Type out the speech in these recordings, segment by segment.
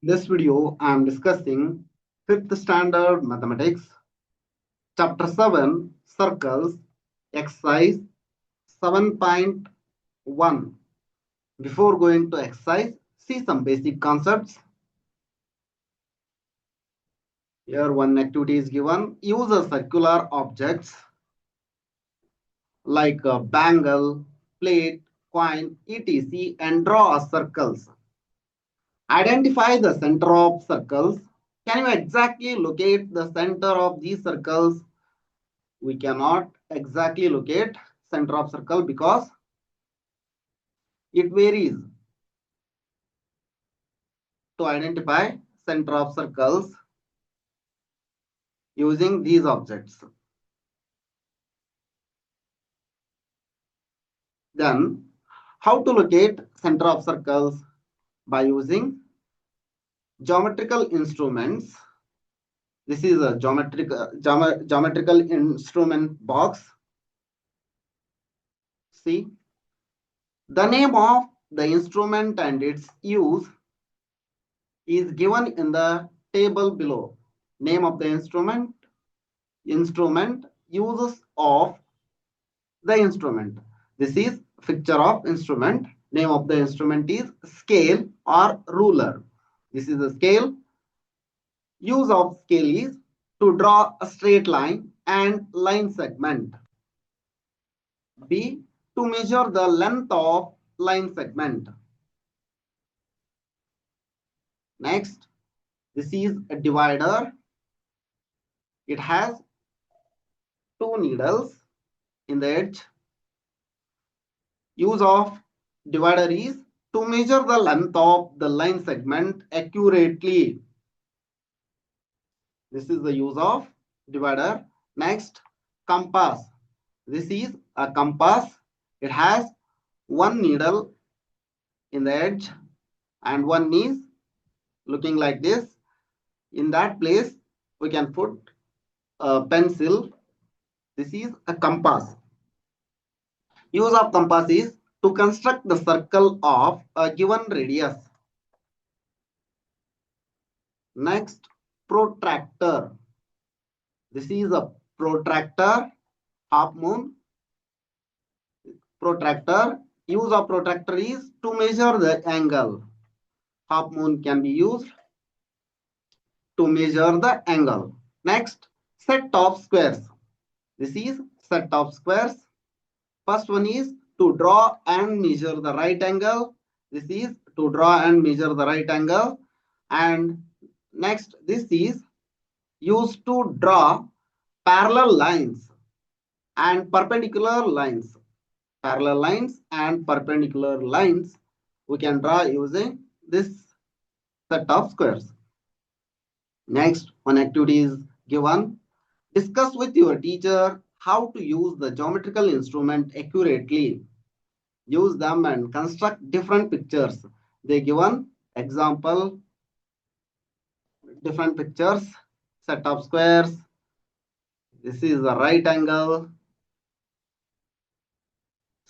In this video, I am discussing 5th standard mathematics, chapter 7, circles, exercise 7.1. Before going to exercise, see some basic concepts. Here one activity is given. Use a circular objects like a bangle, plate, coin, etc. and draw a circles. Identify the center of circles. Can you exactly locate the center of these circles? We cannot exactly locate center of circle because it varies. To identify center of circles using these objects. Then how to locate center of circles? By using geometrical instruments. This is a geometrical instrument box. See, the name of the instrument and its use is given in the table below. Name of the instrument, uses of the instrument. This is picture of instrument. Name of the instrument is scale or ruler. This is the scale. Use of scale is to draw a straight line and line segment. B, to measure the length of line segment. Next, this is a divider. It has two needles in the edge. Use of divider is to measure the length of the line segment accurately. This is the use of divider. Next, compass. This is a compass. It has one needle in the edge and one is looking like this. In that place, we can put a pencil. This is a compass. Use of compass is to construct the circle of a given radius. Next, protractor. This is a protractor, half moon. Protractor. Use of protractor is to measure the angle. Half moon can be used to measure the angle. Next, set of squares. This is set of squares. First one is to draw and measure the right angle. This is to draw and measure the right angle. And next, this is used to draw parallel lines and perpendicular lines. Parallel lines and perpendicular lines we can draw using this set of squares. Next, one activity is given. Discuss with your teacher how to use the geometrical instrument accurately. Use them and construct different pictures. They given example, different pictures, set of squares. This is the right angle.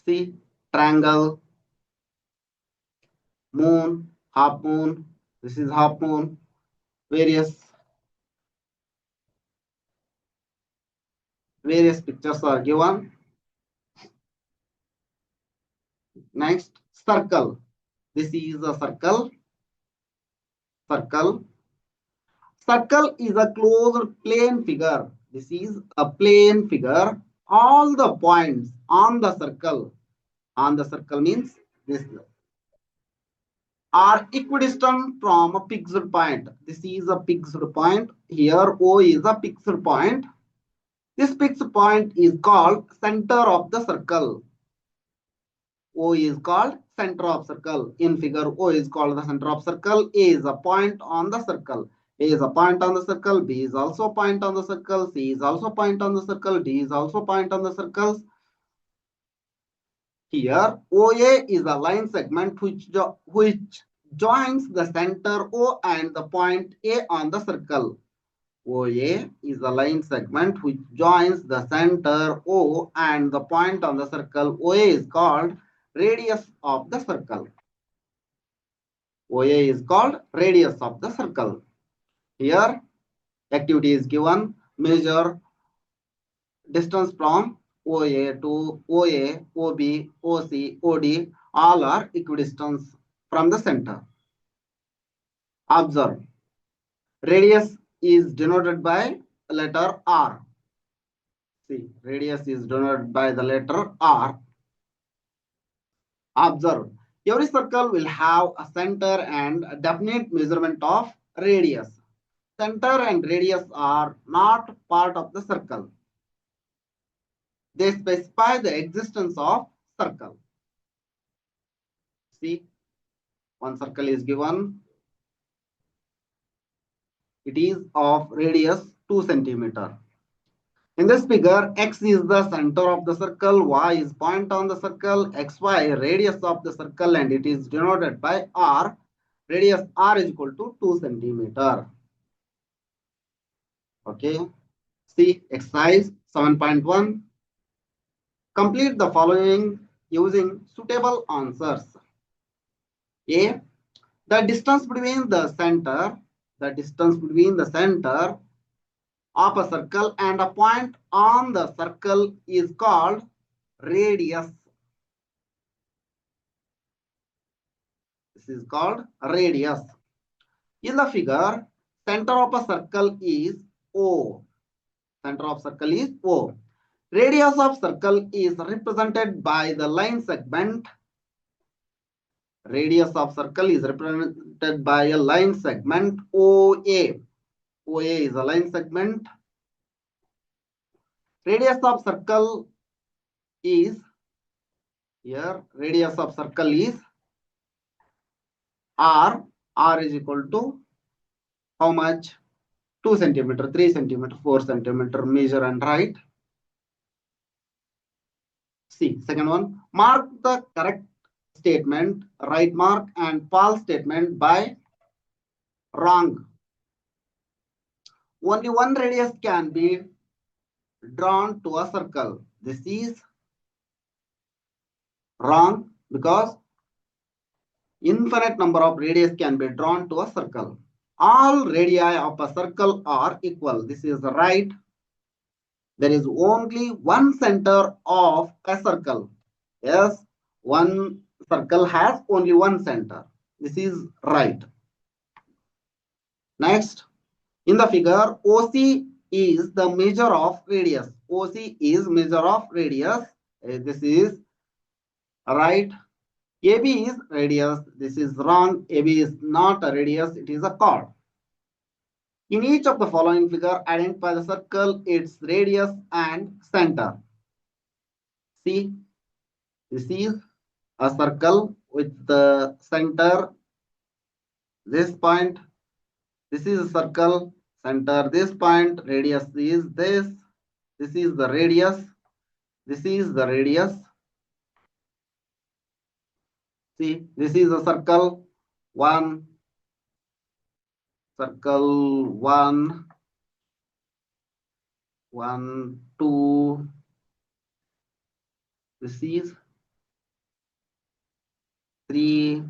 See, triangle, moon, half moon. This is half moon. Various pictures are given. Next, circle. This is a circle. Circle. Circle is a closed plane figure. This is a plane figure. All the points on the circle means this, are equidistant from a fixed point. This is a fixed point. Here O is a fixed point. This fixed point is called center of the circle. O is called center of circle. In figure, O is called the center of circle. A is a point on the circle. A is a point on the circle. B is also a point on the circle. C is also a point on the circle. D is also a point on the circles. Here, OA is a line segment which joins the center O and the point A on the circle. OA is a line segment which joins the center O and the point on the circle. OA is called radius of the circle. OA is called radius of the circle. Here, activity is given. Measure distance from OA to OA, OB, OC, OD. All are equidistant from the center. Observe. Radius is denoted by letter R. See, radius is denoted by the letter R. Observe. Every circle will have a center and a definite measurement of radius. Center and radius are not part of the circle. They specify the existence of circle. See, one circle is given. It is of radius 2 centimeter. In this figure, x is the center of the circle, y is point on the circle, xy radius of the circle, and it is denoted by r. Radius r is equal to 2 centimeter. Okay. See exercise 7.1. Complete the following using suitable answers. A. The distance between the center of a circle and a point on the circle is called radius. This is called radius. In the figure, center of a circle is O. Center of circle is O. Radius of circle is represented by the line segment. Radius of circle is represented by a line segment OA. OA is a line segment. Radius of circle is here. Radius of circle is R. R is equal to how much? 2 centimeter, 3 centimeter, 4 centimeter. Measure and write. See, second one. Mark the correct statement, right mark, and false statement by wrong. Only one radius can be drawn to a circle. This is wrong because infinite number of radius can be drawn to a circle. All radii of a circle are equal. This is right. There is only one center of a circle. Yes, one circle has only one center. This is right. Next, in the figure, OC is the measure of radius. OC is measure of radius. This is right. AB is radius. This is wrong. AB is not a radius. It is a chord. In each of the following figure, identify the circle, its radius and center. See, this is a circle with the center, this point. This is a circle, center, this point, radius is this. This is the radius. This is the radius. See, this is a circle, one, circle, one, 2. This is 3,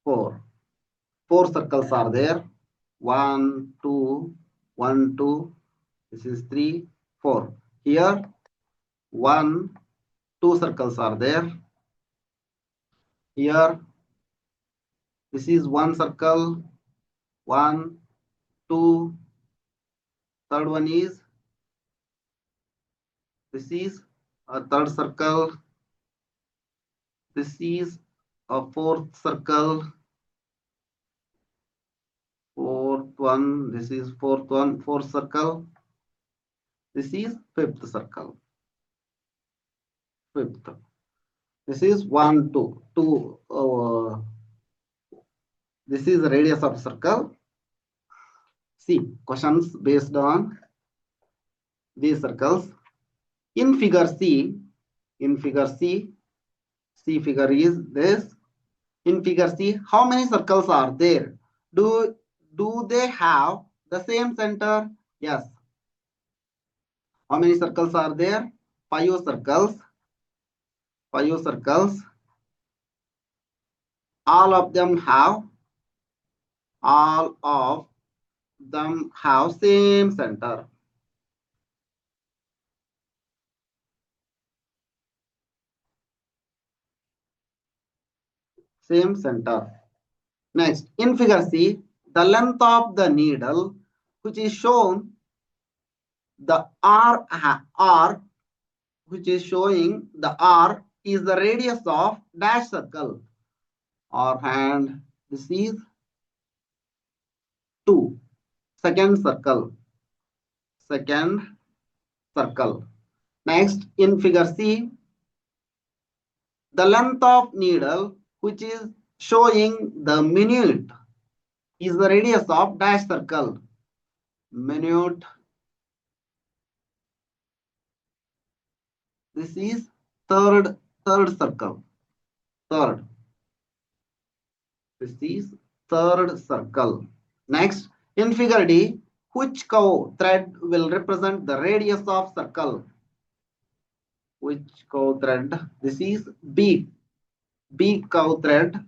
4. 4 circles are there. 1, 2, 1, 2. This is 3, 4. Here, 1, 2 circles are there. Here, this is one circle. 1, 2. Third one is, this is a third circle. This is a fourth circle. Fourth one. This is fourth one. Fourth circle. This is fifth circle. Fifth. This is 1, 2. 2. This is the radius of circle. See, questions based on these circles. In figure C, C figure is this. In figure C, how many circles are there? Do they have the same center? Yes. How many circles are there? 5 circles. 5 circles. All of them have same center. Same center. Next, in figure C, the length of the needle, which is shown the R, which is showing the R is the radius of dash circle. Or hand, this is 2. Second circle. Second circle. Next, in figure C, the length of needle, which is showing the minute, is the radius of dash circle. Minute. This is third circle. Third. This is third circle. Next, in figure D, which cow thread will represent the radius of circle? Which cow thread? This is B. B cow thread.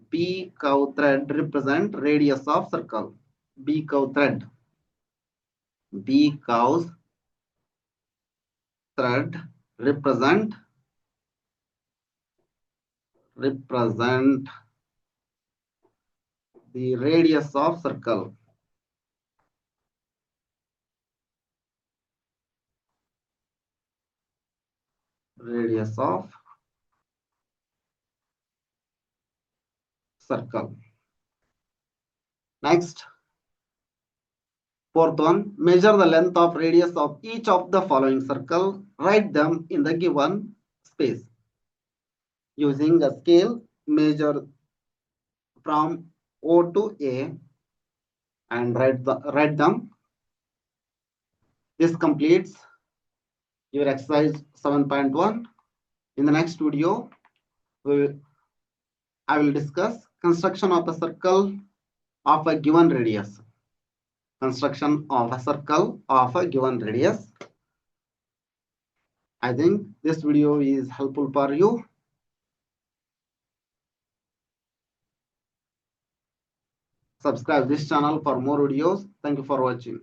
B cow thread represent radius of circle. B cow thread. B cow's thread represent the radius of circle. Radius of circle. Next, fourth one, measure the length of radius of each of the following circle. Write them in the given space. Using a scale, measure from O to A and write them. This completes your exercise 7.1. In the next video, I will discuss construction of a circle of a given radius. Construction of a circle of a given radius. I think this video is helpful for you. Subscribe this channel for more videos. Thank you for watching.